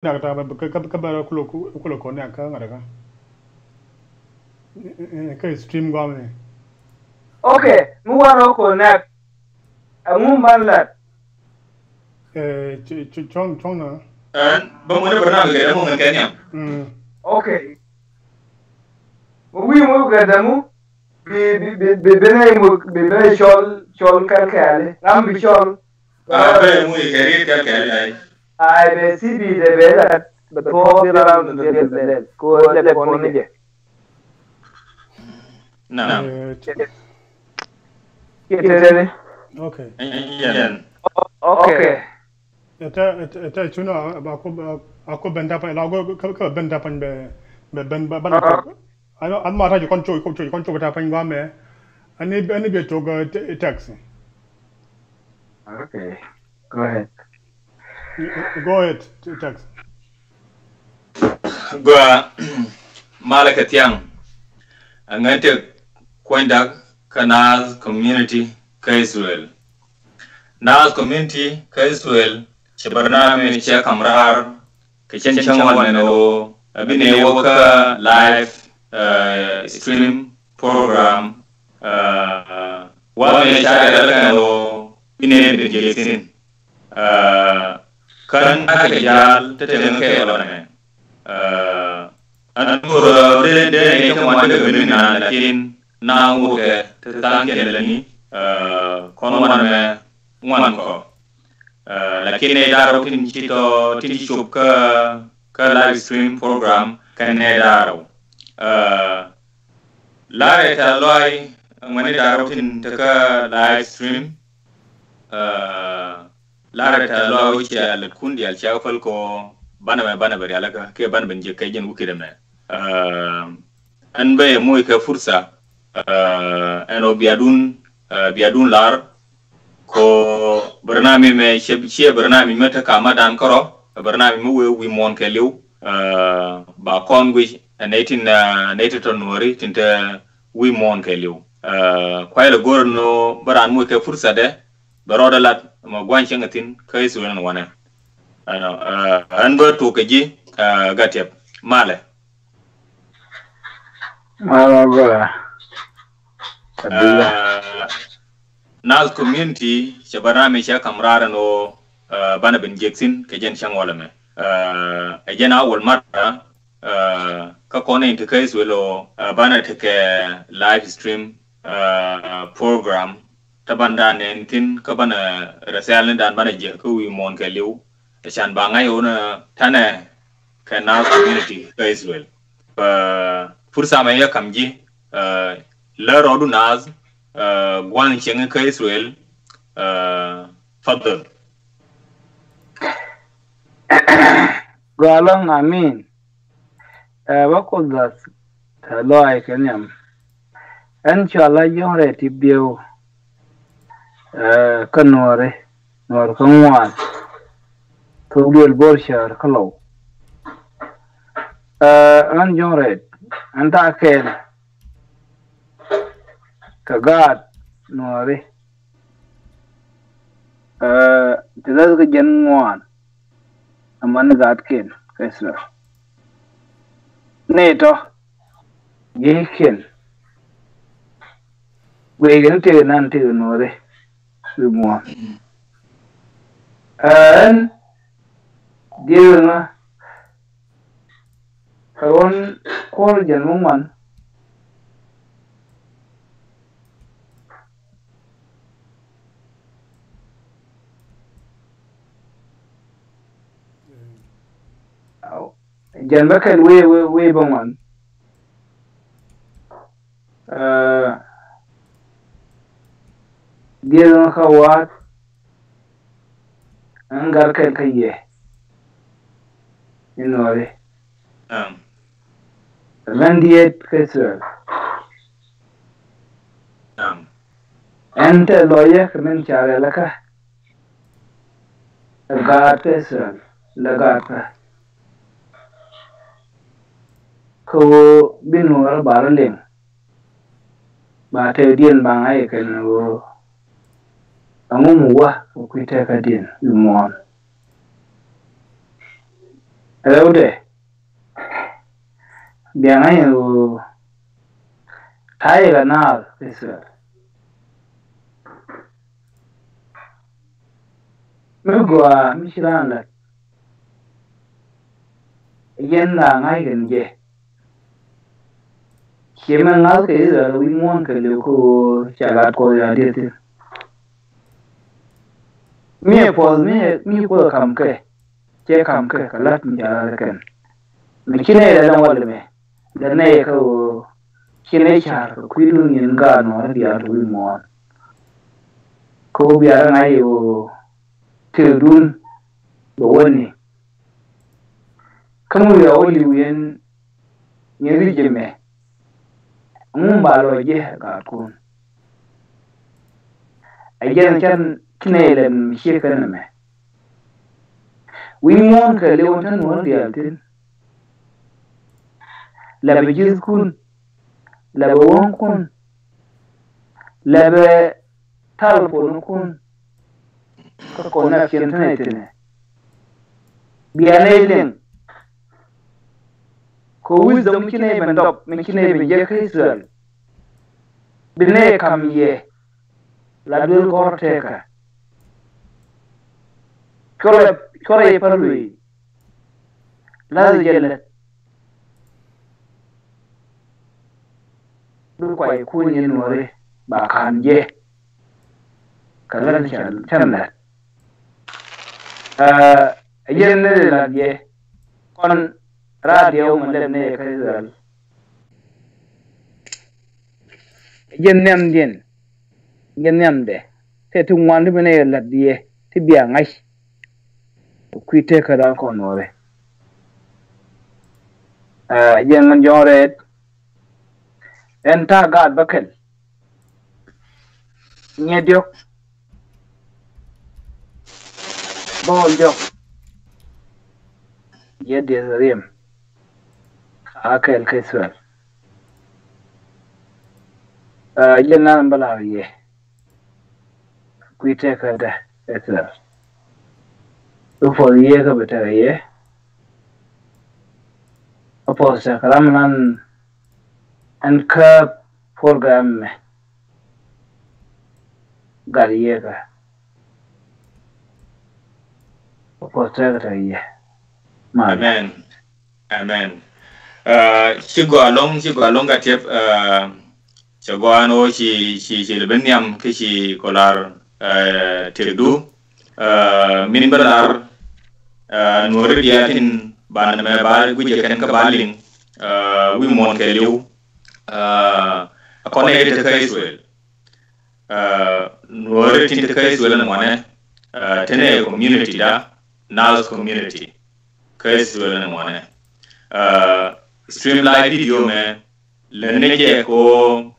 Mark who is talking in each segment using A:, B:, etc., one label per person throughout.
A: nak ta ka bara kulo ko ne ka ngara ka stream gome
B: okay mu waro ko nak amu manlat
A: chong na
C: ba mo ne bana ga mo ngan kanya
B: okay wi mo ga damu bi bene chol kale am bi chol
C: ba mo kari kale
B: ai be sibi de bela to bi ram de bela ko le ko ne je
C: na
B: kitene
A: okay
B: okay
A: eta chuno ako benda pa la go ka benda pan be ben ban ano an ma ta koncho ta pan ga me ani be to go taxi
B: okay go ahead
A: taxi
C: go malaka tiang angante kwenda kana community ka Israel Naath community ka Israel barnaamij cha kamrar ka cancan wannan o abine waka live stream program wa me cha da o ine Bidiökä kan aka jal ta temen kai wala ne an mura de ne kan wanda gani na lakin na wuke ta tanke lani kono wana wan ko lakin ne daro tin chito tin chup ka live stream program kan ne daro lare ta loy ngani daro tin ta ka live stream lare ta loy ci al kundi al chafal ko bana bari alaka ke bana ban je kai jin wuke da me an bai mu ka fursa ano biadun lar ko barnami me shebshie barnami meta kama dan koro barnami mu wimuɔn kɛliw ba kongwi native to Nueri tinta wimuɔn kɛliw kwai gorno baran mu ka fursa de baroda lat ma gwanche ngatin kai sunan wana ano an ba to kaji gatep male Naath community barnami cha kamrara no bana bin jeksin ke jen shang wala me ajena wal mara ka kone inte kai swelo bana take live stream program tabanda ne tin ka bana rasal dan bana je ko wimuɔn kɛliw chan ba ngai ona tane ka Naath community kai swel fursa me ya kamji la rodu Naath gwan cheng ka Israel fadl
B: galang amin wako das loy kenyam inshallah yore tibio kanore nor kanwan to gel borshar kalo an yore anta ken kagat Nueri tidak kejenguan aman gat ken kaisra neto yiken wegen te nan te Nueri wimuɔn an dia kawan kor janungan jan bakan we banwan dia khawat angar kan kaye Nueri landiet kaisra ente loye kemen chare laka gat kaisra lagata ko binwar baraleng ba te dien bang ai kan wo angu muwa ko kuita ka dien wimuɔn Rode. Biang ayo. Thai ga Naath Israel. Mugwa Mishiranda. Yen la ngai gen je. Shema Naath ke Israel wimuɔn kɛliw ko chagat ko ya dete. Mi ko kam ke. Che kam ke kalat mi jara ken. Mi kine da dan wal me. Da ne ko kine char ko kuidun yin ga no dia to wimuɔn. Ko biara ngai yo tedun do woni. Kamu ya oli wen nyeri jeme. Balo je ga kun. Ajen kan kinelen shi kan me. Wimuɔn kɛliw tan wal dialtin. La bejiz kun. La won kun. La be talfon kun. Ko na fiyen tan etene. Bianelen. Ko wisdom kine ben dop min kine ben je Israel. Bine kam ye. La dul korteka. Kore parui. La jelet. Du kwai kunyin nore ba kan je. Kalan channa. Yen ne la je. Kon radio mandem ne Israel. Yen nem de. Te tu wandu bene la die. Ti bia ngai. Kuite kada ko nore. Yen man jore enta gad bakel. Nyediok. Bol jok. Yedi riem. Akel Israel. Yen nan bala ye. Kuite kada Israel. For the year of a year. Oppose Ramlan and curb program Gariega. Oppose a year.
C: Amen. Amen. She go along at Tip Chaguano, she Beniam Kishi Kolar Tildu. Minbalar Nueri diatin Nɛmɛ bal Bidiökä kabaling wimuɔn kɛliw akone ite ka Israel Nueri tinte ka Israel mone tene community da Naath community ka Israel mone stream live video me lenege ko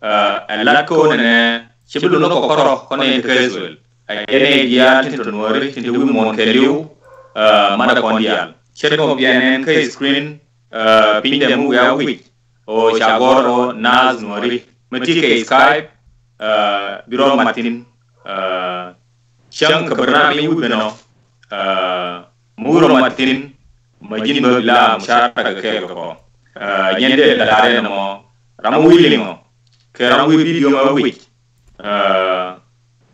C: alako ne chibulu no kokoro kone ite ka Israel ayene dia tinto Nueri tinte wimuɔn kɛliw mana kondial chetmo bianen ka screen pinde mu ya wi o chagoro Naath Nueri mati ka Skype biro matin shang kabarna mi wibeno muro matin majin bagla mushara ka ko yende dalare no ramu wilingo ka ramu video ma wi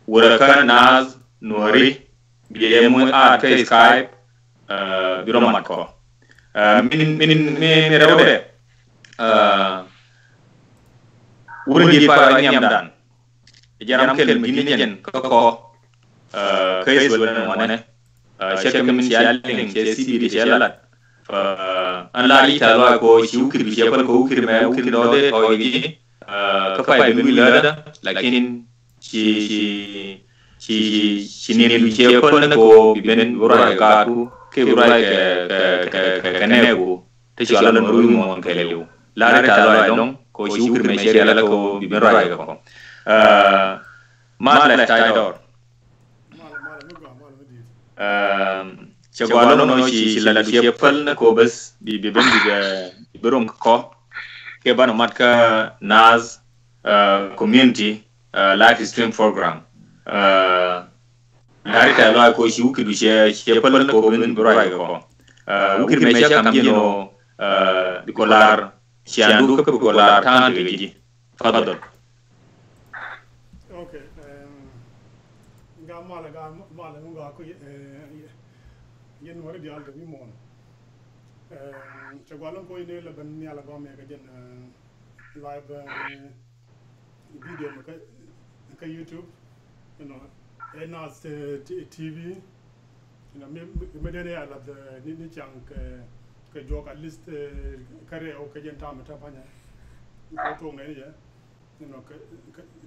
C: wuraka Naath Nueri biemu a ka Skype biro matko min rewde wurin pa nyam dan jaram kel min yen ko kay wala wona shekam min yaling je sibi je lalat an lari talwa ko shi ukir bi jebal ko ukir ma ukir dode ko yi ka fay bi lada lakin shi ne lu jebal ko ben wora gatu ke wora ke nego te shi ala no wimuɔn kɛliw lari talwa dong ko shi ukir ma je ala ko bi ben wora ko ma la taydor Chagwalo no shi la fiepal ko bas bi ben bi berom ko ke bana matka Naath community live stream program dari ta lo ko shi uki bi she pal ko ben bro ko ukir me cha kam jino bikolar shandu ka bikolar tan rigi fadal
A: okay ga mala nga ko yen wara di alda wimuɔn chagwalan ko ine la ban yala go me ga den live video ka YouTube Naath TV me dene ya la ni chang ke jog at least kare o ke jen tamata panya ko to ngai ya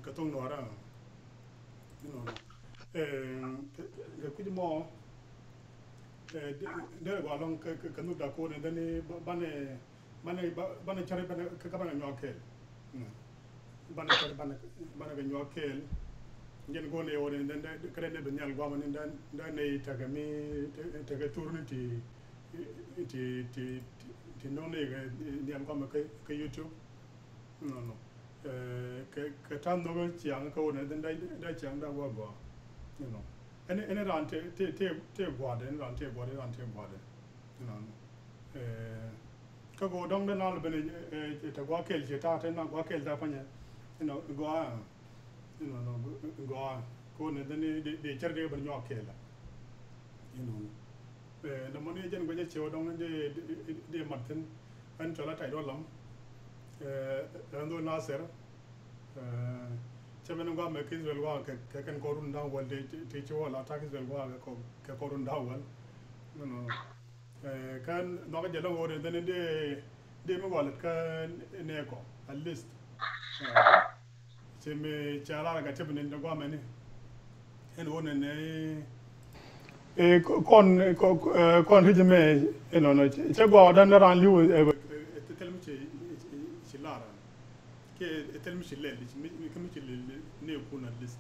A: ka to no ara ke ku mo de ga long ke nu da ko ne dene bane chare bane ka bane nyoke bane chare bane ga nyoke ngen gone woni den kare ne nyal gwa man den ne tagami taga turni ti non ne ga nyal gwa ka YouTube no ke tan no chiang ko ne den da chiang da gwa ene ran te gwa den ran te gwa ka go dong den al bene te gwa kel je ta te na gwa kel da panya gwa gwa ko ne dane de charde ban nyo kela da moni jen goje chewo dong de martin an tola tai do lam ando naser cheben ngwa me kizwel wa ke kan ko run daw wal de chewo la ta kizwel wa ko ke ko run daw wal kan no ga jelo wore dane de me wal ka ne ko at least me chala ga tebne ndo gwa mane en wona ne kon hijme no che gwa dan ran liu telmi ci lara ke telmi ci le mi kam ci ne ko na list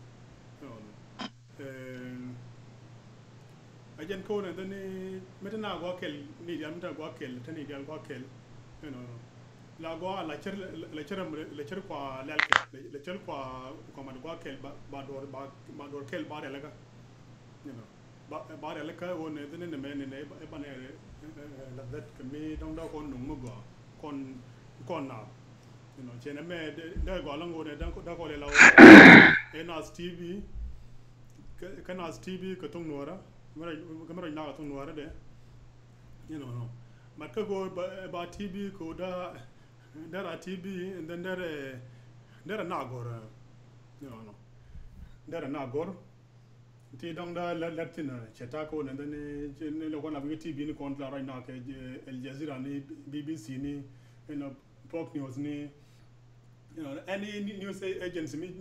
A: ajen ko na dani metana gwa kel ni jam ta gwa kel tani gal gwa kel la gwa la cher kwa lalke la cher kwa ma gwa kel ba dor kel ba de laga ba de laga won ne ne me ne ba ne la vet ke mi dong da kon nung mo kon na chene me da gwa lang won da ko le la Naath TV ka Naath TV ka tung nuara mara na tung nuara de mat ka go ba TV ko there are TV and then there are Nagor, there are Nagor. Ti dong da Latin chetako and then lo kona bi TV ni kontla right now ke Al Jazeera ni BBC ni Thok News ni any news agency me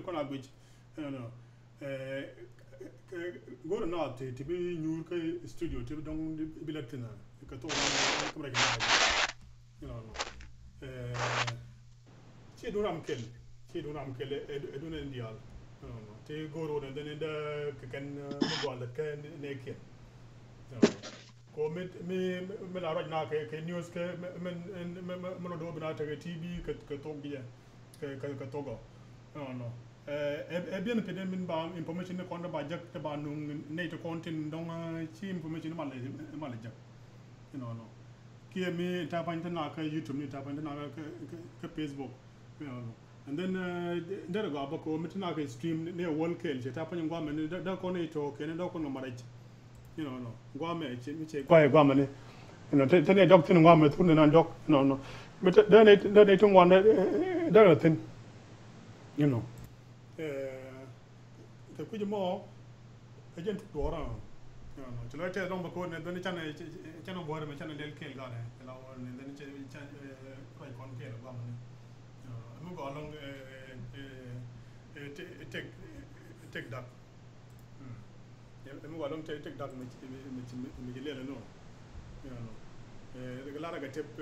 A: kona which go to Naath TV new studio TV dong bi Latin ka to ko ci dunam kel eduna indial te goro na den da kan gwal ka ne ke ko me la rajna ke news ke men do bina ta TV ka to biya ka to go no e bien pe den min ba information ne kon ba jak te ba no ne to content dong ci information ma le jak kia me tapan na ka YouTube ni tapan na ka Facebook and then there go abako mitna ka stream ne wall kel je tapan ngwa me da ko ne to ke ne da ko no maraj no ngwa me che mi che kwa ngwa me ne te ne doctor ngwa me tu ne na doc no but da ne tu ngwa da tin te ku mo ka jen tu ora ci lo te dong ba ko ne dani chana bo me chana del kel gane la won ne dani ko kon kel ba mo mu go long tek dak mu go long tek dak mi le no la ga tep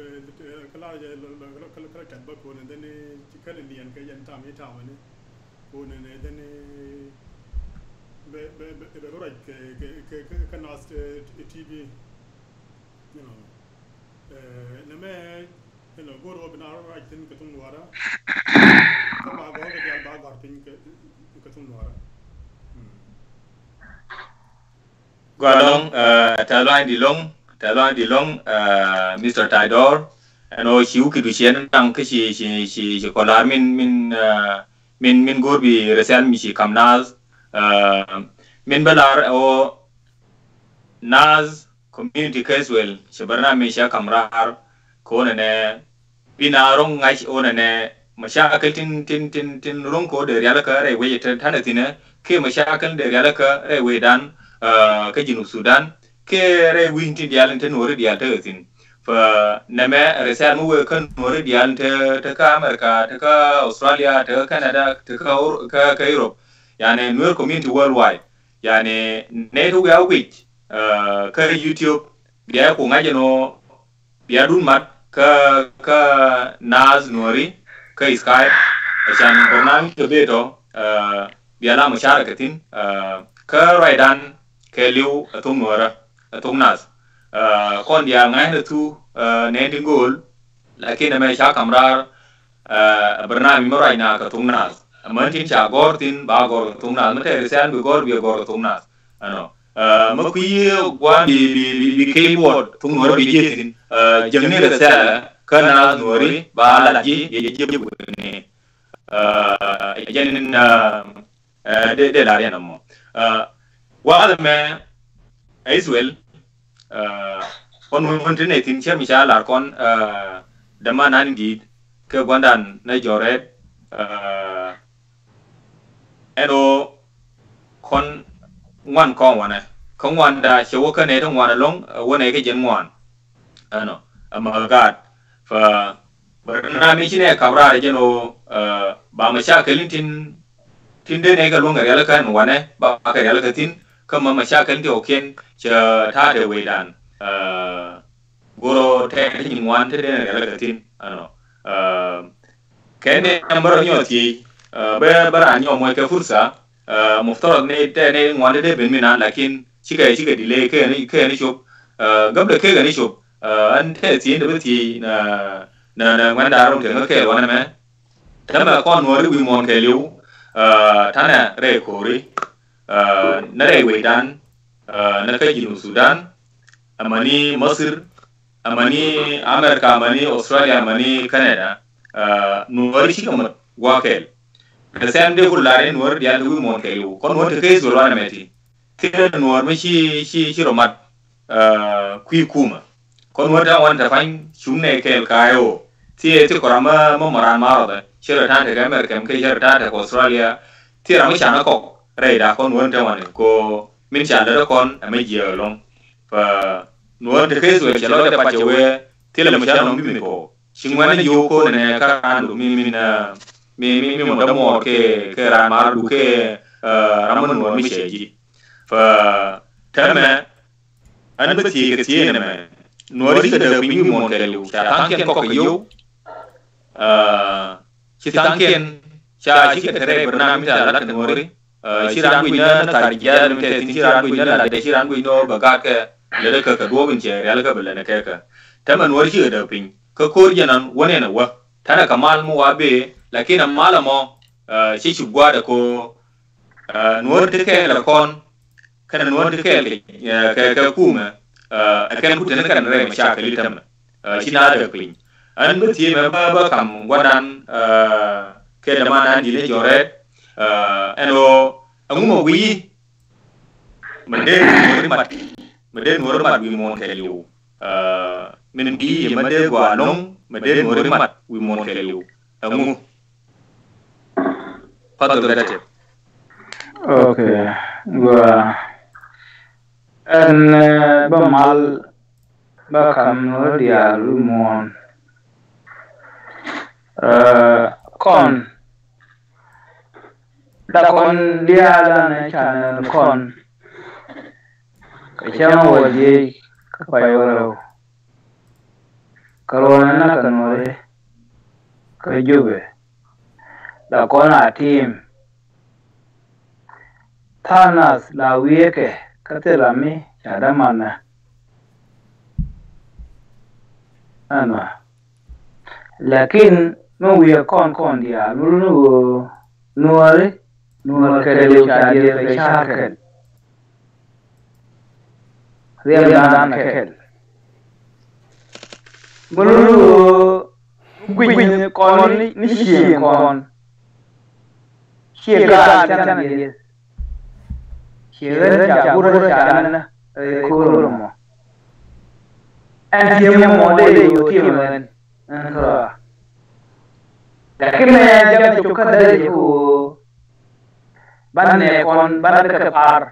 A: la ga kat ba ko ne dani ci kan ni yan ka yan tam yi tam ne ko ne dani be right ke Naath TV nɛmɛ go ro bina right tin ka tung nuara ka ba go ga ba gar tin ka tung nuara
C: Gualong, Talon di long, Mr. Tidor, and all she could be sharing, she collar min Gorbi, Resel Michi Kamnaz, min Belar or Naz, community casual, Shabarna Misha Kamrar, Konane, Binarong, Nice Onane, Mashakal tin Runko, the Realaka, a way Tanatina, K Mashakal, the Realaka, a way done. Kajinu Sudan, ke winti dialente nori dialtetin. For Nɛmɛ resan mu kan nori dialente teka Amerika, teka Australia, teka Canada, teka Europe. Yani Nuer community worldwide. Yani netu ya wich ke YouTube biaya ku ngajeno biaya dunmat ke Naath Nueri ke Skype. Asan bernami beto biala musharakatin ke raidan kɛliw Thok Naath kon dia ngai tu ne goal lakin Nɛmɛ sha kamrar bernami moraina ka Thok Naath mantin cha gortin ba gor Thok Naath mate resan bi gor Thok Naath ano makui gwa bi keyboard Thok Nueri bi jetin jengni resala ka Naath Nueri ba large ye ne janin de la rien mo While me as well, on internetin cher misal arkon dama nan gid ke gwandan na joret eno kon wan kon wana kon wanda chewo ka ne ton wana long wona ke jen wan ano amagat fa barna mi chine kabra jeno ba ma sha kalintin tinde ne ga longa yala kan wane ba ka yala katin kama mashakal ke oken cha ta de wedan goro te ni wan te de yala katin ano kene ambar nyoti bara nyo mo ke fursa muftarad ne te ne wan de ben mina lakin chiga dile ke ni shop gabda ke ga ni shop an te ti de ti na nganda rom te ke wana me tama kon Nueri wimuɔn kɛliw tana re kori na re wedan na kajinu Sudan amani Masir amani Amerika amani Australia amani Canada Nueri shikamat wakel resan de kulare Nueri dia wimuɔn kɛliw kon Nueri ke zolwana meti tira Nueri me shi romat kui kuma kon Nueri ta wanta fan shumne kel kayo ti korama moran marada shira tante ga Amerika ke shira tante ko Australia tira mi chana ko reida kon wonte wane ko min chana kon ame jiolong fa nuon te keso chalo de pachewe tila mi chana mi ko shingwana yoko ne ka andu mi mo da mo ke ran mar du ke ramon nuon mi cheji fa tama an bati ke tiene me nuori ke da mi mo kɛliw ta tanken ko yo ci tanken cha ci ke tere bernami ta lat Nueri siran gu na tarja mi te tin siran gu na la de siran gu no baga ke le ka do bin che real ka bele ne ke ka ta man Nueri ci da pin ka kor janan wone na wa tana kamal mu wa be lakin malamo ci gwa da ko Nueri ke la kon kana Nueri ke kuma akan putin kan re mashakal itam shi na da pin an muti me ba kam gwadan ke da mana dile joret eno angumo wi mede Nueri mat wimuɔn kɛliw min bi mede gwa long mede Nueri mat wimuɔn kɛliw angu padol gadate
B: okay gua en ba mal ba kam Nueri dia wimuɔn kon da kon dia la ne channel kon ka chama waje ka payoro karona na ka Nueri ka jube da kon a team tanas la wieke ka telami ada mana ana lakin no wiya kon dia lulu Nueri kɛliw cha dia ka shakel riêng đàn kẹl bulu quỳnh con ní xiềng con xiềng gà chăn này xiềng lên chả bút ra chả nè cô luôn mà anh tiêm món đây đều tiêm lên anh thôi để cái này cho chụp cái đây của ban này con ban cái par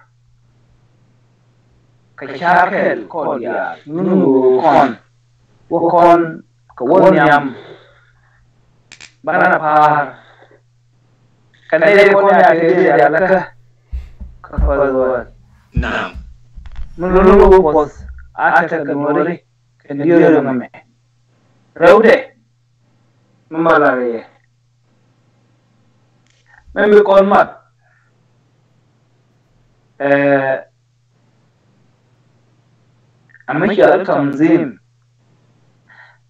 B: cái chả kẹl con ya nunu con của nhầm ban là par cái này con ya cái gì là cái rồi
C: Naam.
B: Nunu bos ata cái Nueri cái điều là Nɛmɛ raude malari member con mat amesha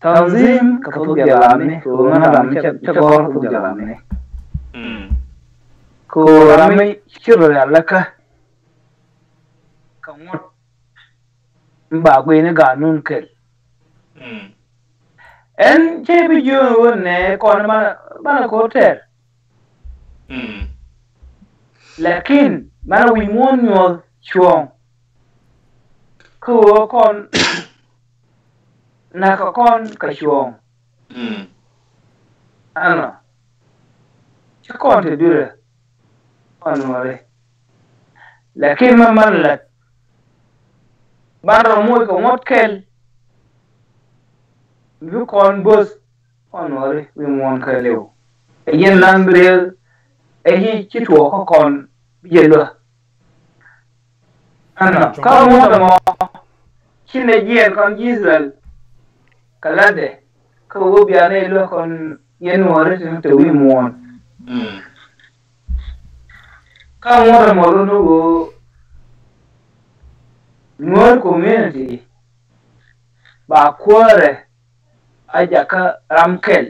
B: tanzim kapag jalani ko ngadam chagor ko jalani ko rami shiro laka kamot ba gwe ne ganun kel en che Bidiökä ne kon mana koter lakin mana wimuɔn nyuɔl chuong ko kon na ka kon ka chuong ano cha kon te dure kon Nueri lakin man lat ban romoy ko ngot kel vu kon bus kon Nueri wimuɔn kɛliw yen nan brel ấy chỉ thua có còn gì nữa anh có muốn là mò khi này yên con Israel cái là để có vô bia này luôn còn yên Nueri thì tự wimuɔn có muốn là mò luôn đâu Nueri community bà qua rồi ai chắc cái ram kel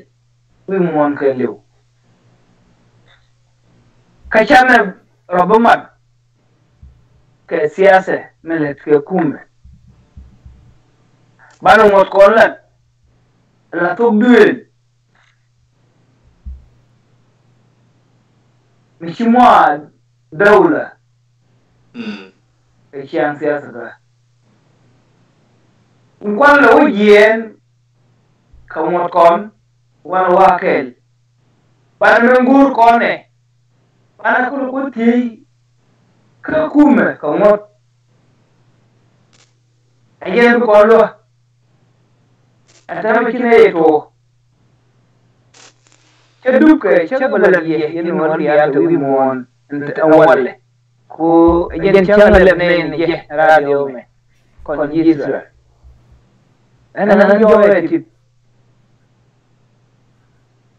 B: wimuɔn kɛliw kachana robomat ke siasa melet ke kume bano ngot kolat la to duel mishimwa dawla ke chiang siasa ka kwan lo yen ka ngot kon wan wakel ban mengur kone ana ko ti ka kume ka ngot ayen ko lo ata ma kine to ke duke che bala ye Nueri ya to wimuɔn enta walle ko ayen changale ne ye radio me kon Israel ana na yo ti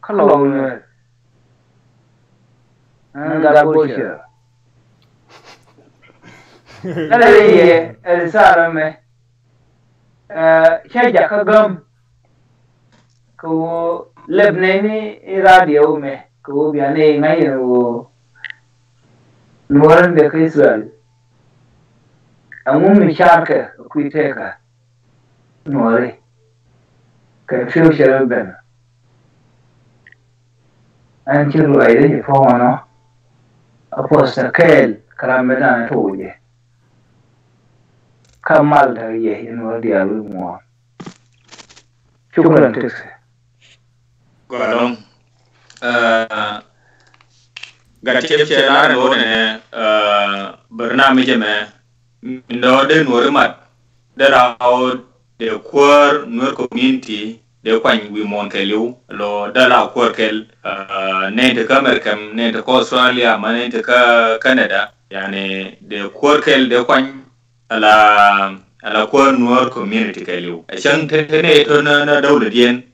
B: kalong ne Enggak bocor. Läri elsara me. Saya ke gam. Ko lebne ni radio me. Ko biane ngai wo. Nuoran de Israel. Amun mi sharke kuiteka. Nueri. Ke future ben. Anchiru aide fo aposta kel karameda toje kamal da ye Nueri ya wimuɔn shukran tekse
C: Godong gachep chelar no ne barnamij me ndo de Nueri mat de raw de kwar Nueri community de kwany wimuɔn kɛliw lo dala kwar kel ne de America ne de Australia ma ne de Canada yani de kwar kel de kwany ala kwar Nueri community kɛliw achang ne to na dawla dien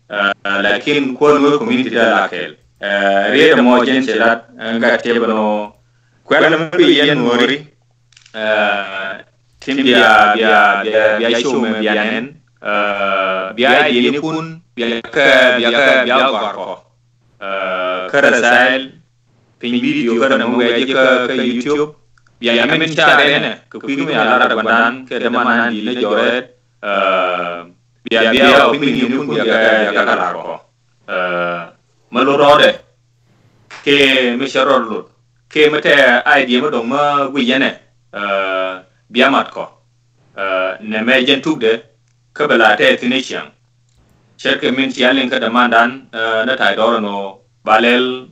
C: lakin kwar Nueri community dala kel riya da mo jen chelat nga tebano kwala mbi yen Nueri timbia bia show me bia nen bia ni kun bia garko kara sal pin video kara mo ga ka YouTube biya men chare ne ku pi me ala ra bandan ke de manan di le joret biya o pin ni kun biya ka la ko malorode ke me sharol ke mate idea mo dong ma guyene biya mat ko Nɛmɛ jentugde kabela te tinician cherke min chialin ka damandan na tai dorono balel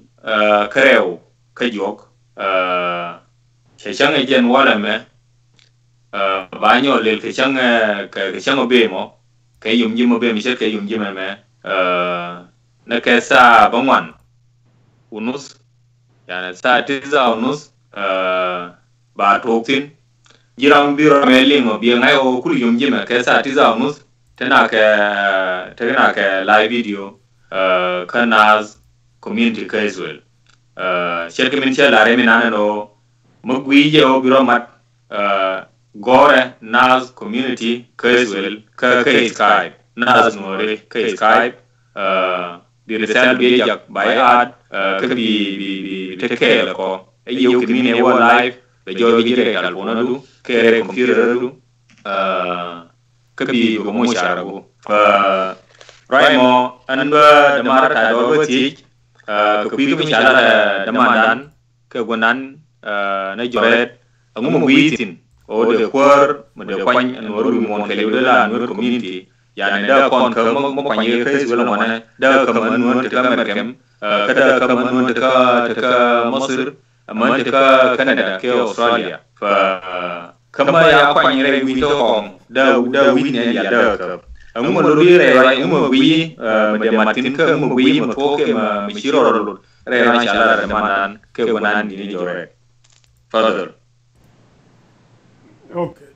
C: krew kajok chang ejen wala me banyo lel ke chang obemo ke yum jimo be mi cherke yum jime me na ke sa bangwan unus yana sa tiza unus ba toktin jiram biro melingo bi ngai o kul yum jime ke sa tiza unus tena ke live video Naath community casual cherke min chela re minana no mugwi je o biro mat gore Naath community casual ka Skype Naath Nueri ka Skype bi resel bi jak by ad ka bi take care ko ayo ke mine wo live be jo bi je telephone du ke computer du kabi go mo sharago raimo anba damara ta do bati kabi ko shala damandan ke gonan na joret ngum witin o de kwar mo de kwan anwaru mon kɛliw de la nur community yani da kon ka mo kwan ye kay wala mo ne da ka man non te ka merkem ka da ka man non te ka Masir man te ka Canada ke Australia fa kama ya kwanye re winto kong da win ya da ka ngum lo ri re ra ngum wi me matin ka ngum wi mo to ke ma mi shiro ro re ra shala da manan ke gonan ni jore further
A: okay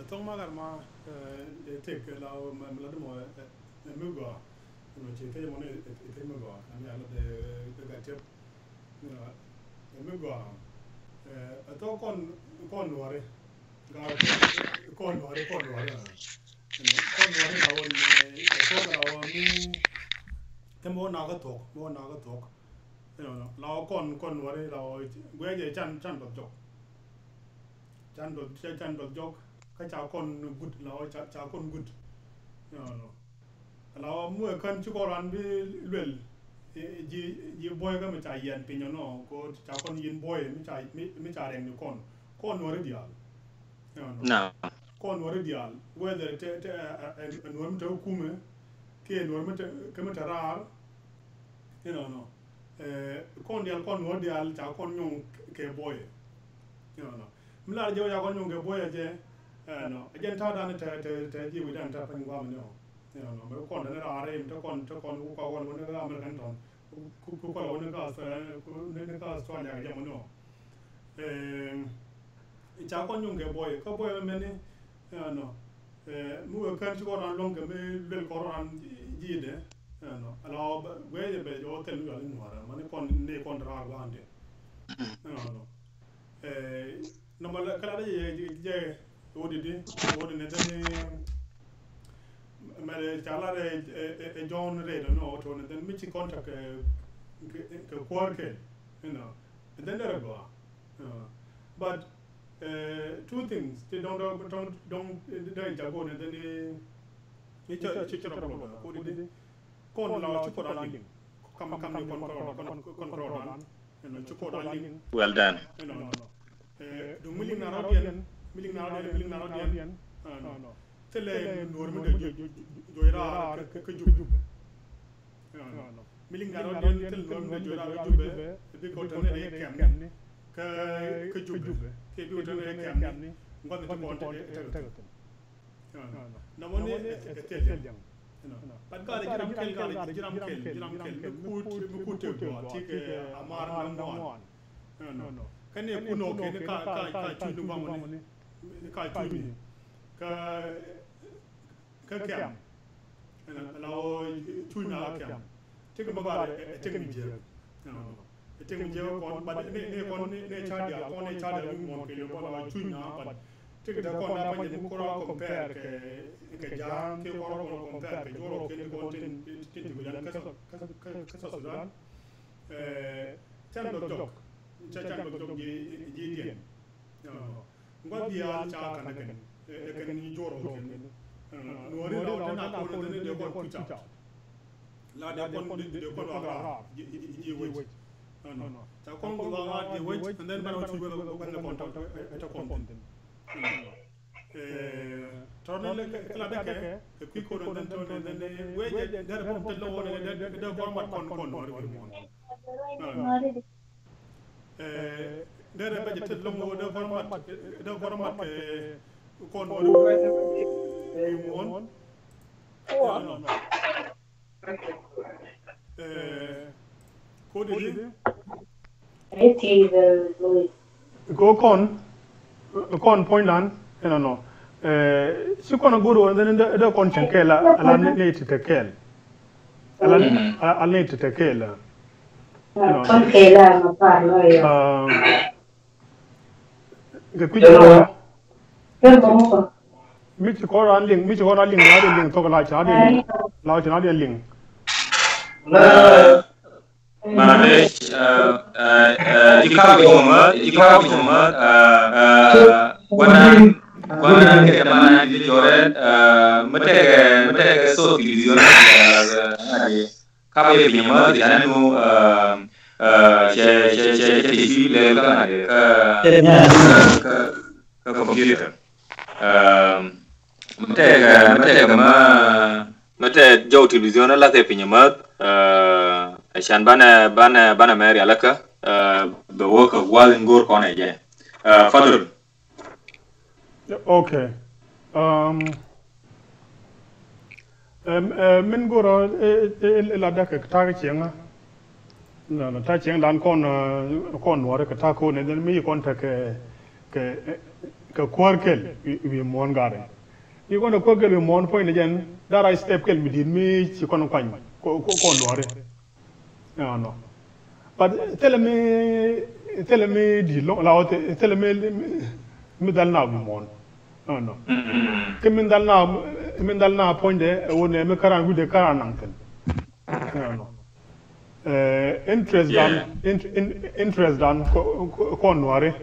A: tong ma gar ma tek la ma la mo mu go no che ke mo ne ke mu go ami ala de ga tep mu go atau kon luar kon luar lawan lawan ni temo naga tok lawan kon luar lawan gue je chan dot jok ka cha kon good lawan cha kon good lawan mu kan chukoran bi lwel ji boy ga mi cha yen pinyo no ko cha kon yin boy mi cha reng ni kon wori dial
C: na
A: kon wori dial whether te norm te kume ke norm te ke ta raar no kon wori dial cha kon nyong ke boy mla je ya kon nyong ke boy je no ajen ta dan te ji wi dan ta pan gwa no me kon na raare mi to kon ku ko won ne ga american ton ku ko won ka Australia ga mo no cha kon nyung ke boy ko boy me ni no mu kan ci ko ran long ke me bel ko ran ji de no ala we be jo tel yo ni wara man kon ne kon ra ga ande no no mal kala je wodi ne tane mare chala re John re no to ne then michi contact ke quarke and then there go but two things they don't jago ne then ni cha problem ko di kon la chu ko daling kam ni kon chu ko daling
C: well done
A: do miling na rodian no tele normu de joira ke jubbe no miling na rodian tel normu de joira jubbe be ko tane re kem ni ke jubbe ke bi tane re kem ni ngon de ko tane no mo ni tel jang no pat ka jiram kel mu kut ko ti ke amar namwan no kane kuno ke ka tu nu ba mo ni ka tu ni ka kem la tu na kem te ke ba te ke mi je te ke mi je kon ba ne cha dia mo ke lo ba tu na ba te ke da kon na ba je ko ro compare ke jam ke ko ro compare ke joro ke ko tin ko jan ka Sudan chan do jok Cacan betul jidian. Gua biar cakap kan ni jorong kan. Nuari laut nak kau ni dia kau kucap. Lah dia kau raar. Jiwaj. Cakap kau raar jiwaj, and then baru cuba kan kontak itu konten. Tahun ni kalau ada ke kuikor dan tahun ni wajah dari pun terlalu ada format kon nuari wimuɔn. Dari baca terlalu ada format kon nuari wimuɔn. Kode ini? Go kon point lan, no. Si kono guru dan da kon chankela ala ne tekel. Ala ne tekel.
D: Kon kela ma parlo ya.
A: Ke kujo. Mi ci ko ran ling na de ling to la cha de ling.
C: Manage jika cuma Wana ke mana di joret mete so television ade kabe binyama di anu TV le kan ade ka computer mete jauh television la ke binyama asan bana meri alaka be work wal ngor kon aje fadl.
A: Okay. Min goro la da ka ta chianga. No ta chiang dan kon nuore ka ta ko ne den mi kon ta ke kwarkel wimuɔn gare. Ni kon ko gel wimuɔn point ne jen dara step kel mi din mi ci kon kwany ko nuore. No. But tell me di lo la tell me dal na wimuɔn. No. Ke min dal na point de woni me karan gude karan nanten. No. Interest dan ko nuare.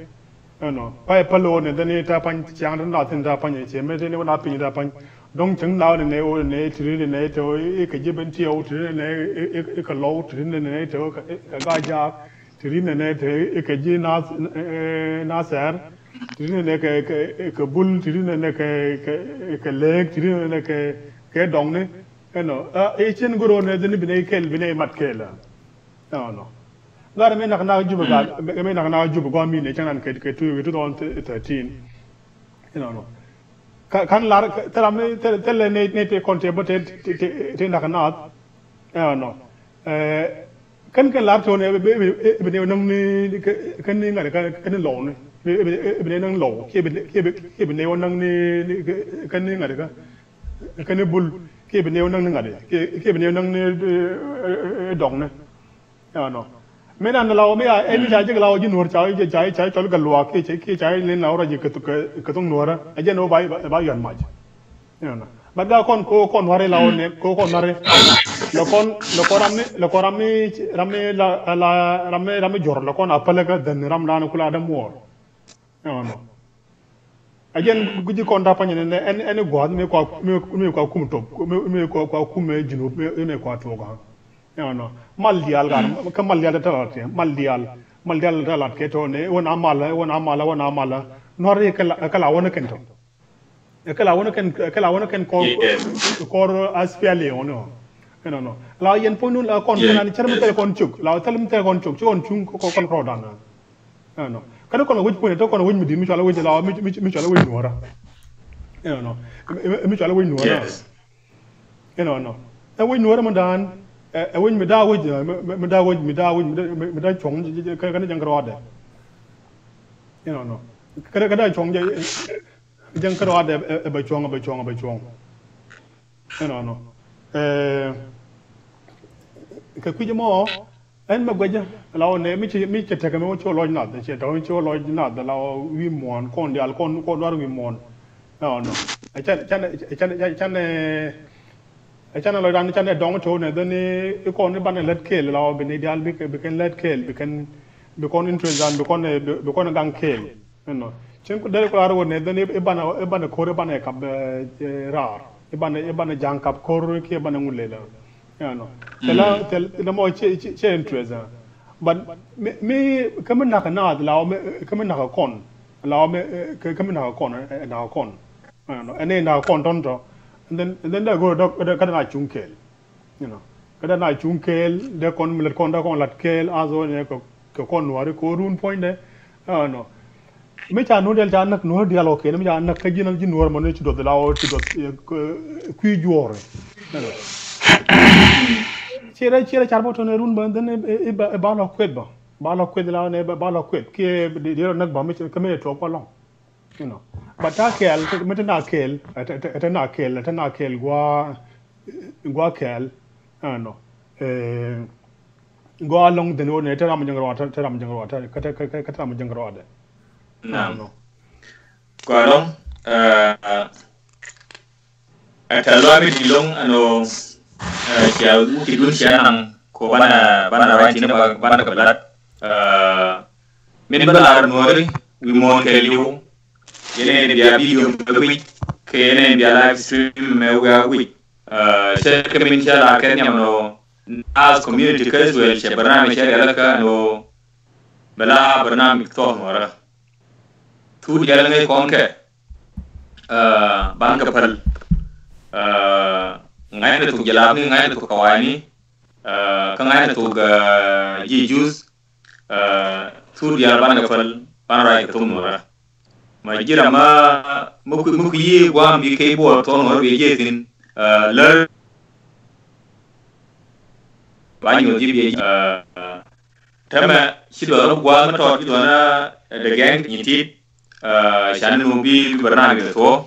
A: No. Pa palo ne dani ta pan chang dan na tin ta pan che me ne na pin ta pan dong chang na ne o ne tri ne to e ke jiben ti o tri ne e ka lo tri ne to ka ga ja tri ne to e ke ji na ser tri ne ke bul tri ne ke leg tri ne ke dong ne no e chen goro ne dani bine kel bine mat kela no Gara me nak juba go mi ne chanan ke 2013 no kan lar tele ne te konte bote te nak naat no kan lar to ne be ne nang ni kan ni ngare kan lo ne be ne nang lo ke be ne nang ni kan ni ngare kan bul ke be ne nang ngare ke be ne nang ni dong ne no मैं ना लाओ मैं ऐसी चाहे कि लाओ जी नूर चाहे चल कर लुआ के चाहे लेन लाओ राजी कतुंग नूरा अजय नो भाई यन्माज ना बड़ा कौन वारे लाओ ने कौन वारे रमे जोर लकोन अपले का धन राम लान कुला आदम मोर ना अजय गुजी कौन टा पंजे ने एने गुआद में को कुम टोप में को कुम में जिनुब में को toga no maldial gan ka maldial ta lat maldial ta lat ke to ne wona mala nori kala wona ken to kala wona ken ko aspiale ono no la yen ponu la kon kana ni charmu te kon chuk la talim te kon chuk chung ko kon rodan no kada kon wuj pone to kon wuj mi di mi chala wuj la mi chala wuj nora no mi chala wuj nora no wuj nora mandan when me da chong kan jang krawade no kada chong jang krawade ba chong no ka ku mo en ma gwaja law ne mi ci te ka me cho loj na de che to cho loj na da law wimuɔn kon dial kon war wimuɔn no Chana lo dan chana dong cho ne dani ko ne ban let kel la be ne dial be ken let kel be ken become interested become gang kel no chen ko dere ko aro ne den ibana kore bana kab raar ibana jang kap kor ke bana ngulle la no tela mo che interested but me kamen na kana la me kamen na kon la me kamen na kon no ene na kon tonto and then they go kada na chunkel kada na chunkel de kon milet kon da kon lat kel azo ne ko kon wari ko run point de no me cha no del cha nak no dialo ke me cha nak ka jinal ji nor mo ne ci do lawo ci do kuy jore chere char boto ne run ba den e ba lo kwed la ne ba lo kwed ke de nak ba me ka me to ko long but ta kel me ta na kel gwa kel no go along the road ne tera mjangro kata mjangro ade
C: no go along atalwa mi dilong ano kia kidun sianang ko bana right ni bana kabalat min balar nuari wimuɔn kɛliw yene dia video bi kene dia live stream me we se kemin chala kenya no as community casual che barnamij che ka no bala barnamij to mara tu dia ngai kon ke ban ka pal ngai na tu jalab ni ngai na tu kawani ka ngai na tu ga ji juice tu dia ban ka pal ban rai ka tu mara ma jira ma muku yi gwam bi kai bo to no bi je tin lër bao nhiêu gì bây thế mà khi đó nó qua nó trò khi đó nó để gán nhìn thịt sản lượng bi bernard được thôi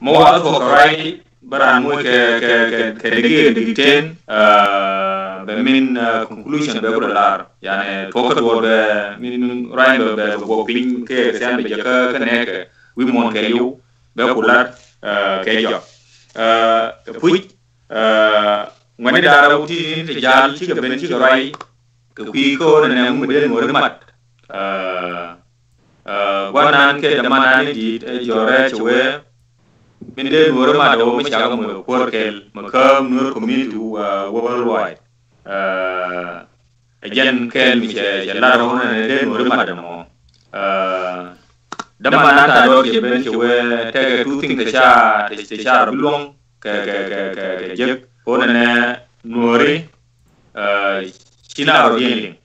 C: mua ở thuộc cái bernard mua cái để trên về min conclusion về cái là yani thuộc cái word về min rhyme về bộ pin cái sản bây giờ cái này cái wimuɔn kɛliw về cái là cái job puj ngwane dara uti te jal ci ga ben ci ga ray ko pi ko ne mu den mo mat gwanan ke da manani di jore chwe min den mo ma do mi chaga mo ko kel ma kam nur community worldwide again kel mi che la ro ne den mo ma da mo da manata do ke ben chwe te ga tu ting te cha bilong ke jek onane nuori china rodieling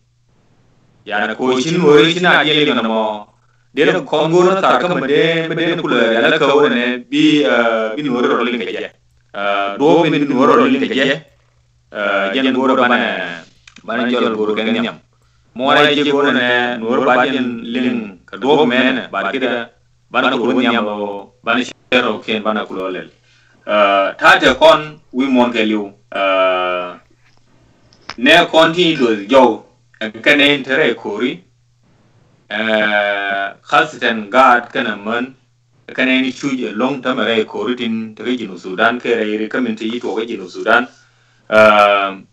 C: yana ko chin nuori china dieling na mo de ko kongo na tar ka mede kula yala ka onane bi nuori rodieling ke je do min nuori rodieling ke je jen goro bana jol goro ke nyam mo ay je goro ne nuori ba jen ling ka do men ba kida bana ko nyam bana shero ken bana kulolel tate kon wimuɔn kɛliw ne konti do jow kane intere kori khasatan gad kana man kane ni chuje long tamare kori tin tere jinu Sudan ke re community to ke jinu Sudan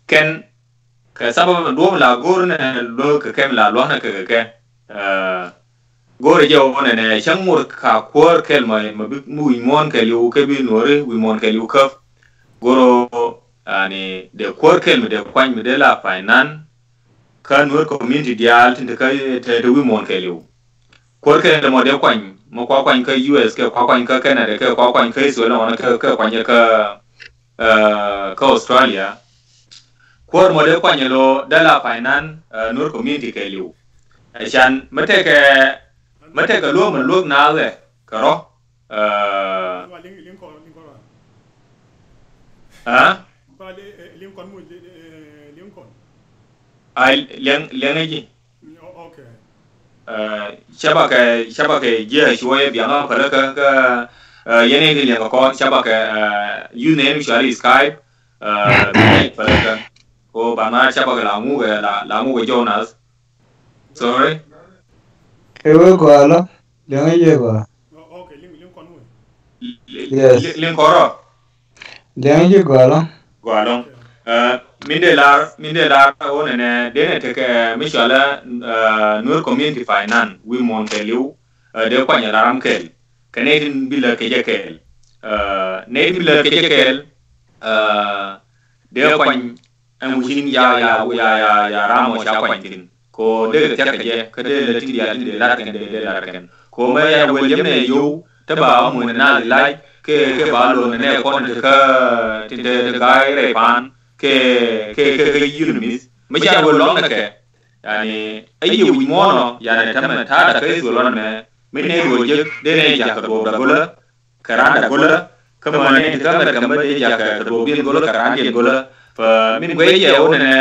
C: ken ka sabab do la gorne lo ka kem la lo na ke gore je wona ne chamur ka kor kel mai mu wimuɔn kɛliw ke bi nore wimuɔn kɛliw ka goro ani de kor kel mi de kwany mi de la fainan kan nor community dial tinde ka te de wimuɔn kɛliw kor kel mo de kwany mo kwa kwany ka US ke kwa kwany ka Canada ke kwa kwany ka Israel wona ka kwany ka Australia kor mo de kwany lo de la fainan nor community kɛliw achan mate ka lo man lo na le karo
A: Lincoln
C: ai leng ji
A: okay
C: shabaka je shoye bianga pala ka yene ke lenga ko shabaka you name shari Skype pala ka ko bana shabaka la mu Jonas sorry
B: ewe ko ala lenga je ko
A: okay Lincoln
C: Lincoln
B: lenga je ko ala
C: Gualong Mindela one ne dene teke mishala nur community finance wimuɔn kɛliw de kwanya laram kel kanedin bila keje kel ne bila keje kel de kwany an wushin ya ramo sha kwantin ko de teke kade le tin ya tin de larken ko ma ya weljem ne yo taba mu na lai ke ba lo ne kon ka tin de gai re pan ke yilmis macha wolong na ke yani ayi wimuɔn yani tamma ta da kai zolon me mene roje de ne ja ka do da gola karanda gola kama ne ta ka kamba de ja ka do bin gola karanda gola fa min gwe ye one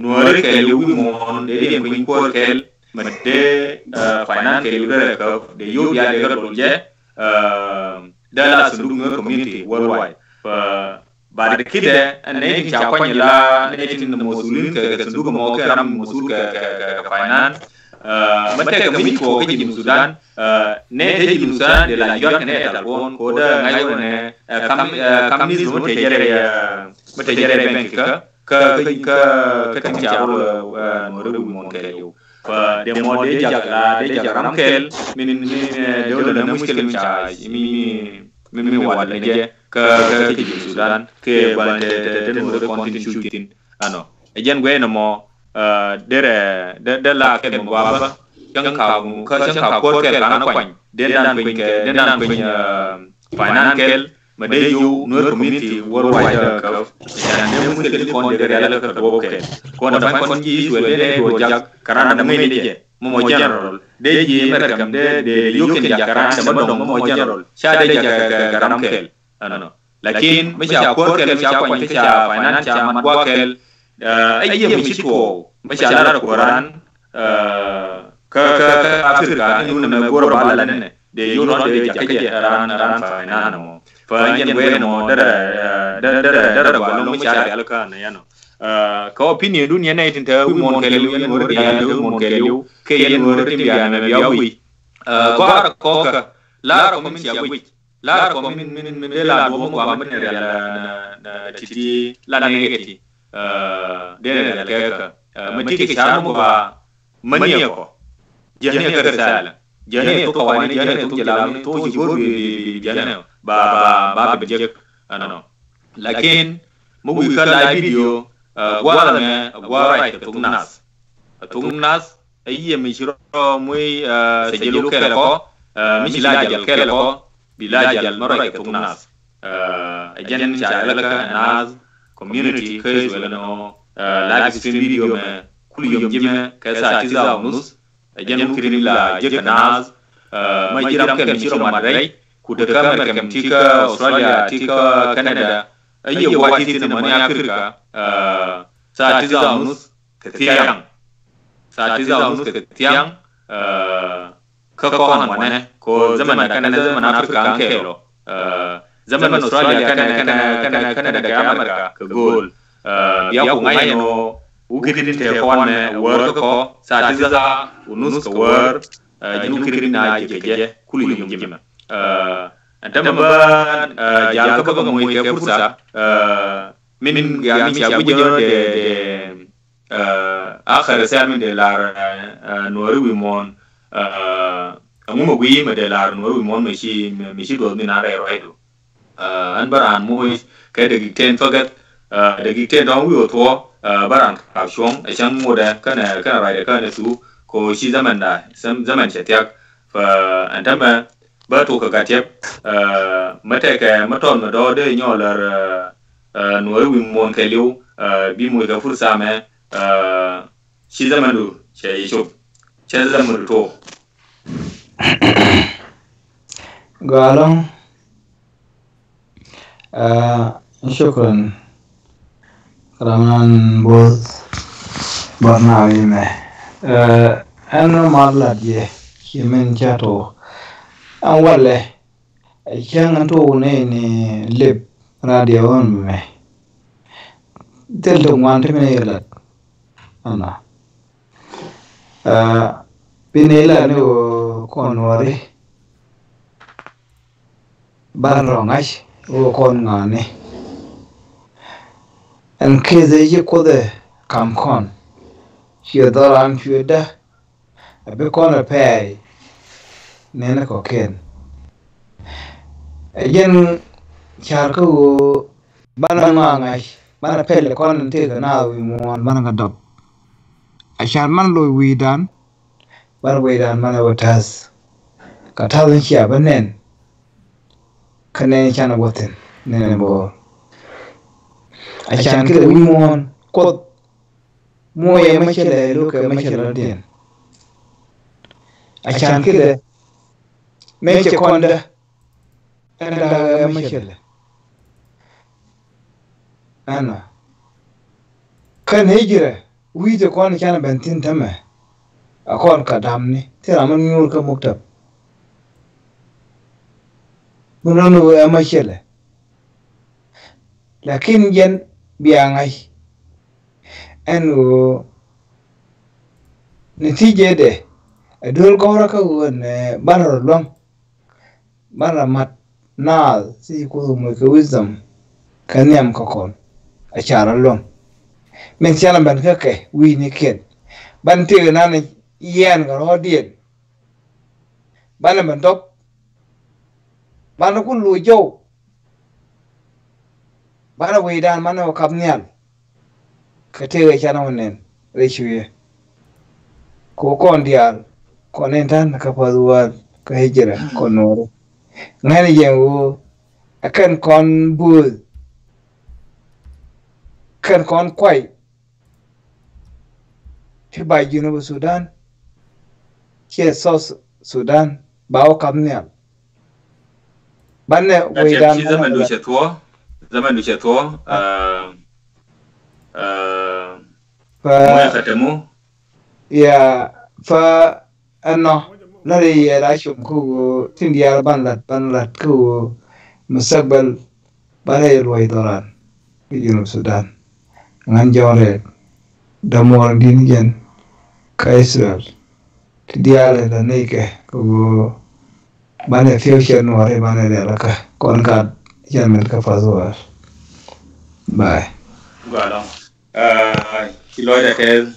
C: nuori ke wimuɔn de de bin ko kel mate finance ke yure ka de yo ya de do je dala sunduk community worldwide fa ba da kide ne tin cha kwanya la ne tin mosulin ka sunduk mo ka ram mosul ka finance mate ka mi ko ke jim Sudan ne te jim Sudan de la york ne talbon ko da ngai wona kam ni zo te jere bank ka tin cha ro no ru mon ke yo fa de mo de ja ram kel min de wala na mushkil min cha mi wala je ka jim Sudan ke balde te no continue shooting ano ejen gwe no mo de la ke mo baba yang ka ko ke kana kwany den dan pin finance kel ma de yo no community worldwide ka yan ne mun ke kon de ala ka bo ke ko na ban kon ji su de do jak karana na mai de mo general de ji mer kam de yo ke jak karana ma dong mo general sha de jak garam kel ano lakin ma sha ko kel sha kwany sha finance sha man kwa kel ai ye mi chito masha Allah Quran ka Afrika inu na gor bala ne de you know de jaje ran finance mo fa yen we no dara ba lo masha alka na yano ka opinion dunia na itinta wimuɔn kɛliw yen wor ya wimuɔn kɛliw ke yen wor tim ya me ya wi gwara ko ka la ko min ya wi la ko min de la bo mo ba min na titi la negeti de ka mati ke char mo ba mani ko jane ka sala jane to kawani jane to jalam to jibor bi jane ba be ano lakin mo wi ka live video gwara me gwara ite Thok Naath ayi mi shiro muy sejelu kele ko mi silajal kele ko bilajal maro ite Thok Naath ajen cha alaka Naath community case wala no live stream video me kuliyom jime kasa tiza unus ajen mukiri la je Naath ma jiram ke mi shiro madrai ku de kamer kem tika Australia tika Canada ayi wati tin mani Afrika sa tiza unus ketiang ka ko han wane ko zaman kana zaman Afrika an kelo zaman Australia kana daga Amerika ka gol ya ko ngai no ukidin te ko wane wor ko sa tiza unus ko wor jinu kirin na jeje kulu yum jima antama ba jal ka ba mo ke fursa min ga mi cha bujo de akhir samin de lar nuori wimuɔn amumo gwi me de lar nuori wimuɔn me shi do min are roedo an baran moy ke de giten fagat de giten don wi otwo baran ka shong e chan mo de kana raide kana su ko shi zaman chetiak fa antama ba to ka gatep mate ke maton me do de nyolar nuori wimuɔn kɛliw bi mo ga fursa me shi zaman du che yishub che zaman to
B: galong shukran karaman both barnawi me ano marla je kimen chato an wale kyang to ne lip radio on me del do wante me yelat ana pinela ne konwari barrongash o kon ngane and keze ye kode kam kon she doran chuda a be kon a pay nene ko ken again char ko bana manga bana pelle kon te na wimuɔn bana ga dop a char man lo widan bar widan mana watas ka tawin shi abanen kane chana woten nene bo a chan kire wimuɔn kot moye machele lo ke machele den a chan kire meche konda enda machele ana kan hijira wije kon chana bentin tame akon kadamni tira man nyur ka muktab bunanu machele lakin yen biangai enu natije de dol gora ka won barar long baramat na si ko mo ko wisdom kanyam ka kon a chara long men chana ban ka ke wi ni ken ban te na ni yen ga rodien ban ban dop ban ku lu jo ban wi dan man o kap nyal ka te ga chana wonen reshuye ko kon dial konen tan ka paduwa ka hijira konore ngani yengu akan kon bul kan kon kwai ti ba Junuba Sudan ke South Sudan ba o kamne banne
C: wedan zaman du chetwo moya katemu
B: ya fa anno lari ya rashum ko tindiyar banlat ko mustaqbal bare loy doran Junuba Sudan ngan jawre damor din gen kaisral tindiyar da neke ko bane future no re bane de laka kon ka yamen ka fazuar bye
C: gala kilode tel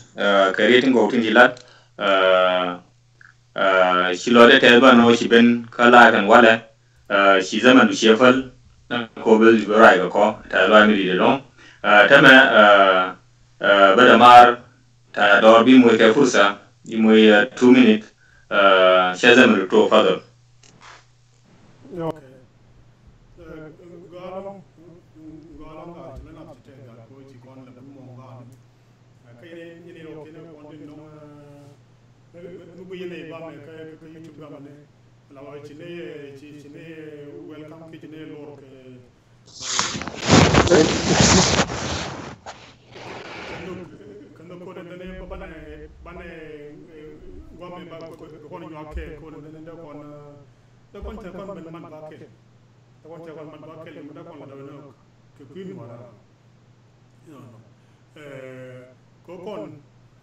C: creating go tin dilat kilode tel ba no shiben kala kan wala shi zaman du shefal ko bel rai ko ta lo mi de long tama bada mar ta dor bi mo ke fursa bi mo 2 minutes shi zaman to fadal
A: okay galang ga lena te ga ko ji kon la mo ga kay ni ro ke no kon no bu yene ba me kay YouTube ga ne la wa ci ne welcome ki ne lor ke kando ko de ne bane gome ba ko no ke ko de ne da kon te kon man ba ke da kon te kon man ba ke da kon da no ke kuin wala ko kon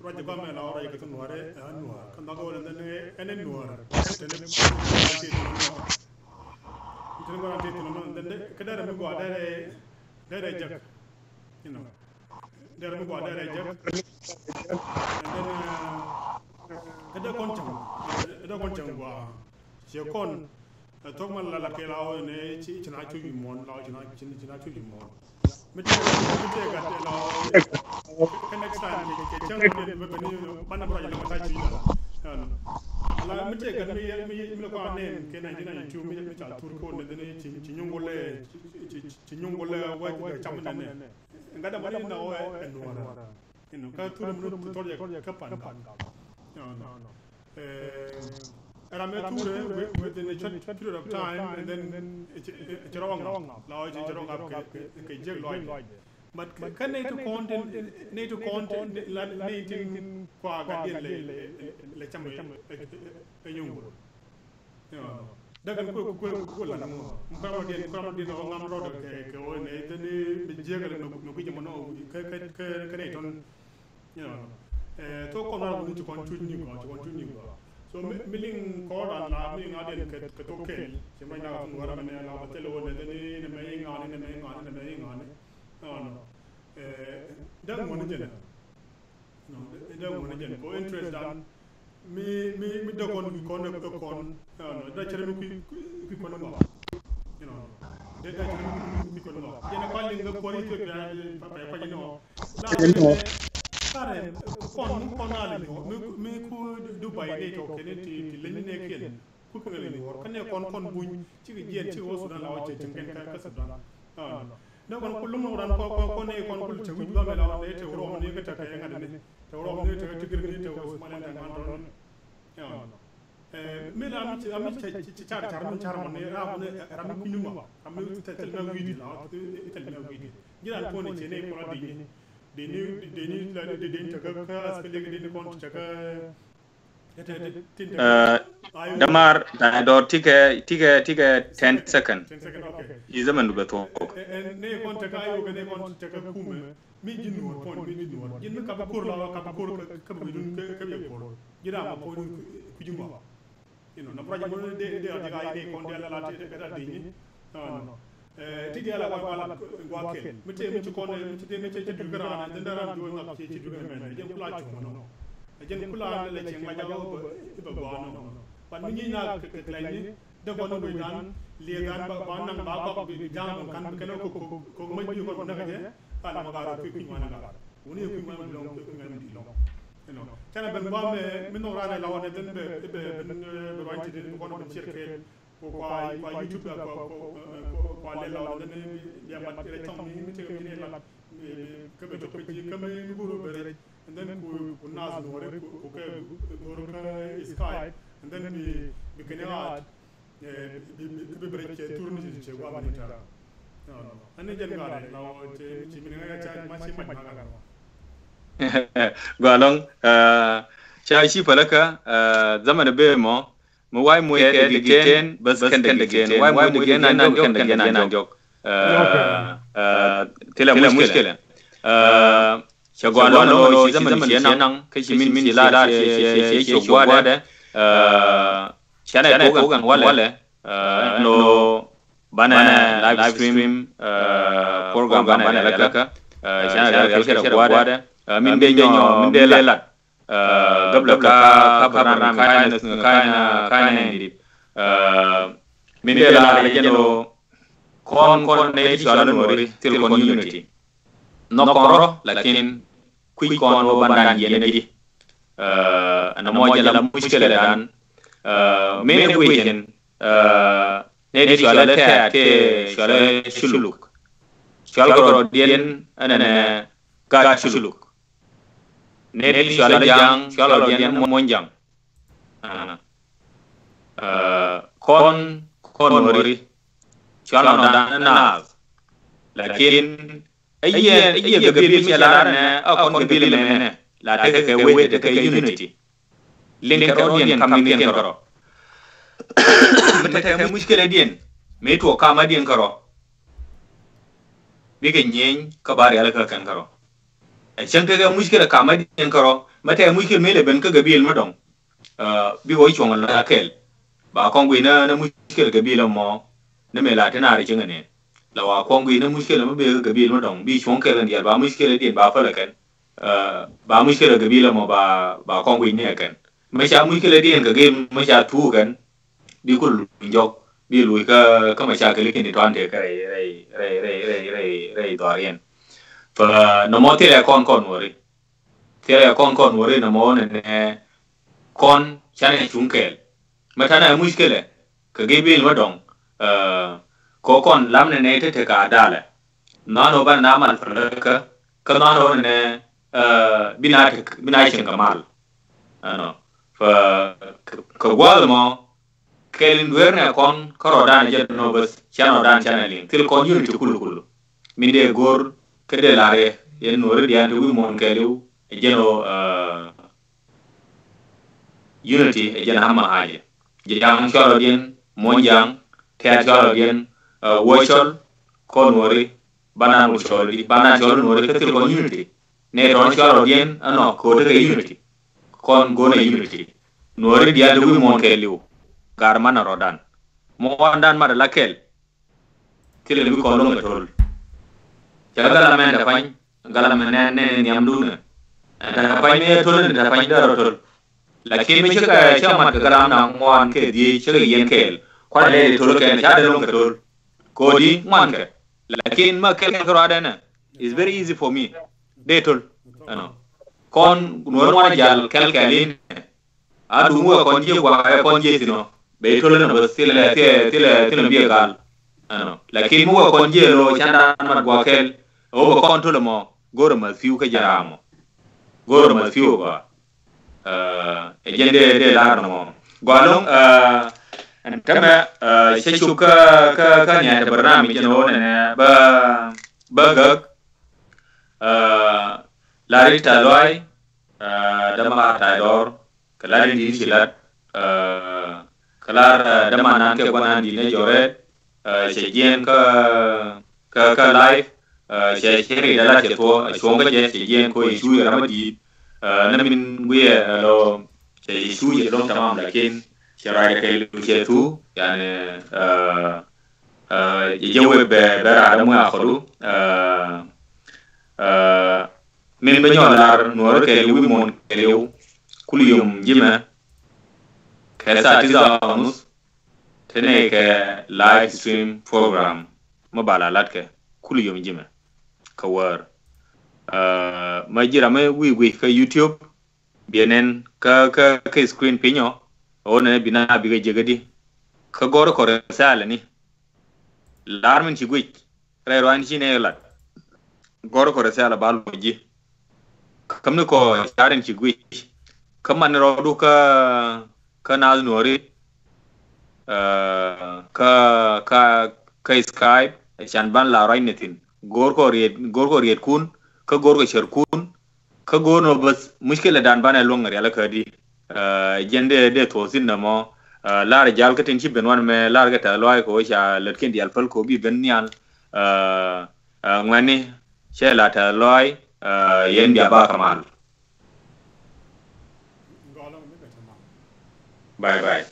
A: roje ba me la ora ke tun ware anu kan da ko de ne enen nuar te ne ko ante no de ke da me go da jak you know there we go there jak and then kada kon wa je kon Thok man la ke lao ne chi china chu wimuɔn lao china chu wimuɔn mete ga te lao next time ke chang de be ni bana bra ya ta chi ala mete ga mi ko ne ke na chu mi cha tur ko ne ne chi nyongole wa cham ne ngada mari na o enwara ka tur mu to ya ka pan no Rame Ture within a short period of time, and then it's wrong. Large is wrong up. But can they to content, nating quagga le cham a young one. Dagan Kulamadi on Nam Road, the Jagger no Pijamano, Kanaton, Thok Naath to continue. So milling cord and milling adin katoke, Simana Waramana, Latelo, and then in the main on. dan woni jen no dan woni jen ko interest dan mi do kon kon no da chere mi ki kon ma you know da chere mi kon ma jen ko linga ko ri to pa no la kare kon ali mi ku Dubai ne to kene ti lenni ne ken ku ko lenni wor kan ne kon buñ ci jen ci wosu dan la wacce ci ngeen ka sa dan no kon kullu mo ran ko ne kon kul te wuj ba mela ne te woro ne ka ta ka ngade ne te woro ne te tigir ne te wosu malen ta man don mais là am ci char mon ne ram ku ñu ma am te tel na widi la tel na widi jiran ko ne ci ne ko di la de ta ka aspect de kon ta ka
C: damar da do tige 10 second
A: okay
C: izaman duga to
A: ne kon ta ka ayo ne kon ta ka kume mi jinnu pon mi jinnu jinnu ka ko la ka ko ka bi dun ka be ko jira ma ko ku jumba na projet mo de ga ide kon de la te da de ni no ti de la wa kel mi te mi ci kon mi te mi ci du gara na dara do ngap ci du gara men jëm kula ci mo no jëm kula la ci ma jaw ba no pan mi ni na ke la ni de ko no dan li dan ba nan ba ko bi jam kan ken ko ma ji ko na je ala ma ga ko ma na ga woni ko ma lo ko ma di lo no kana ben ba me min no rana la wona den be wanti den ko no cirque ko kwa YouTube ko le la wona den ya ma re tam mi te ni la ke be to ji kam ni buru be re and then ko Naath Nueri ko ke gor ka Skype and then bi kenya bi be re tourne ci wa ni ta no ane jen ga la ci mi nga cha ma ci ma ga
C: gwalong cha shi falaka zaman be mo wai mu ke de gen bas kan de gen wai mu de gen nan kan de gen nan jok tela mushkila cha gwalong no shi zaman shi nan kai shi min la shi gwada da cha na ko gan wala no bana live stream program bana laka cha na ka gwada min be ñoo min de lat gabla ka param kayna ndi min de la jeno kon ne ci ala Nueri til kon unity no koro lakin kuy kon o bandan yene di ana mo jala mushkila dan me wehen ne di ala te ala suluk goro dien ana ga suluk ne di shala jang shala dian monjang kon Nueri shala dan Naath lakin ayye gabil shala ne kon gabil mene la te ke we te ke unity link ro dien kam dien karo mete ke mushkila dien me to kama dien karo bige nyen ka bari ala ka kan karo chen ke mushkila kama dien karo mate mushkil mele ben ka gabil madong bi wo chong la kel ba kongwi na mushkil gabil mo ne me la tana ri chingane la wa kongwi na mushkil mo be gabil madong bi chong ke ran dia ba mushkil dien ba fa la kan ba mushkil gabil mo ba kongwi ne kan me sha mushkil dien ka game me sha tu kan bi kul njok bi lui ka ma sha ke likin ni twan de ka rei dorien fa no mo tele kon Nueri tele kon Nueri no mo ne kon chane chunkel matana mushkele ka gebil madong ko kon lamne ne te ka dale nano ban na mal ka nano ne bina kamal ano fa ka gwalmo kelin werne kon karo dan jedno bas chano dan chanelin til kon unity kullu minde gor kede lare yen Nueri dia de wimuɔn kɛliw jeno unity jena hamma haje jang cholo dien monjang te cholo dien wochol ko Nueri banan cholo Nueri ketil kon unity ne don cholo dien ano ko de unity kon gona unity Nueri dia de wimuɔn kɛliw gar mana rodan mo andan mara lakel tile bi ko longa tol jaga la men da fañ gala mene ne niam dune ta pai me tol ta pai da tol lakin me chaka chama ka galam na ngwan ke di chaka yen kel kwa le tol ke cha de long ke tol ko di ngwan ke lakin ma kel ke ro na is very easy for me de tol ano kon nuor wana jal kel kelin adu mo kon je kon je sino be tol na bas tile bi gal ano lakin mo kon je lo chanda mat gwa kel o kon tol mo goro ma fiu ka jaramo goro ma fiu ba jende de lar no gwalong tama shechu ka nya de barnami jeno ne ba gag lari talwai dama taidor kalari di silat kalar dama nan ke gwanan di ne joret shejien ka live sheri dala ke to shonga je shejien ko ishu ramadi namin guye lo ishu ye lo tamam lakin sherai kɛliw tu yani yewe be bera adamu akhudu min be nyolar nuor kɛliw wimuɔn kɛliw kuliyum jima kesa tizanus tene ke live stream program mabala latke kuliyum jima kawar majira me wi ka YouTube bienen ka screen pinyo one bina biga jegadi ka goro kore sala ni larmin ci gui rero an ci ne lat goro kore sala bal ji kamne ko yaren ci gui kaman rodu ka Naath Nueri ka Skype chan ban la rainetin gor ko riet kun ka gor ko sher kun ka gono bas mushkila dan bana longar yala kadi jende de to sinna mo lar jal ka tin chiben wan me lar ga ta loy ko sha latkin di alfal ko bi ben nyal ngani she la ta loy yen dia ba kamal bye